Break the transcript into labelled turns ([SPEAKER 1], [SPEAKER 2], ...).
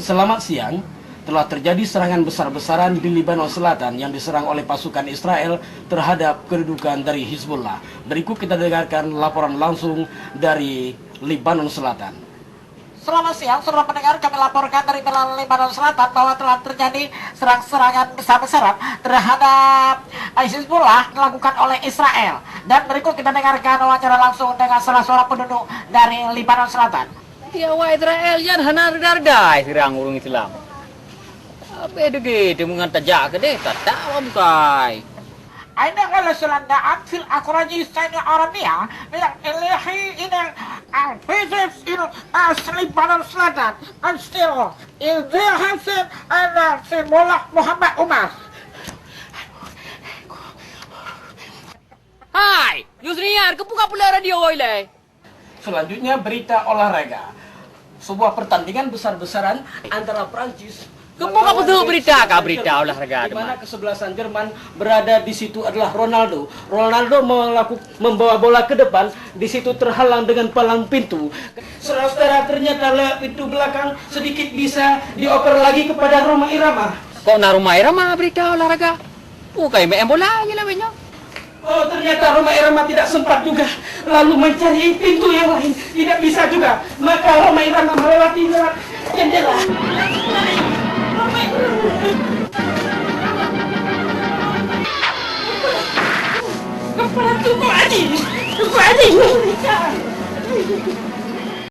[SPEAKER 1] Selamat siang. Telah terjadi serangan besar-besaran di Lebanon Selatan yang diserang oleh pasukan Israel terhadap kedudukan dari Hizbullah. Berikut kita dengarkan laporan langsung dari Lebanon Selatan.
[SPEAKER 2] Selamat siang, saudara pendengar, kami laporkan dari Lebanon Selatan bahwa telah terjadi serangan besar-besaran terhadap Hizbullah dilakukan oleh Israel. Dan berikut kita dengarkan wawancara langsung dengan salah seorang penduduk dari Lebanon Selatan.
[SPEAKER 3] Ya wa Israel yan hanar dardai sirang urung Islam. Apa gitu mengantajak ke deh tak bukai.
[SPEAKER 2] Aina kala selandaan fil akhraji sayni Arabia yang ilahi ina visits in Lebanon Selatan and still in their hands and Simullah Muhammad Umar.
[SPEAKER 3] Hai, Yusriar, kebuka pula radio ile.
[SPEAKER 1] Selanjutnya berita olahraga. Sebuah pertandingan besar-besaran antara Prancis
[SPEAKER 3] Kebuka betul berita kah berita olahraga.
[SPEAKER 1] di mana kesebelasan Jerman berada di situ adalah Ronaldo. Ronaldo membawa bola ke depan, di situ terhalang dengan palang pintu. Saudara-saudara, ternyata lewat pintu belakang sedikit bisa dioper lagi kepada Roma Irama.
[SPEAKER 3] Kok na rumah Irama berita olahraga? Bukai main bola aja lah banyak.
[SPEAKER 1] Oh, ternyata Roma Irama tidak sempat juga, lalu mencari pintu yang lain, tidak bisa juga. Maka Roma Irama melewati lewat jendela. Kepala tunggu aja.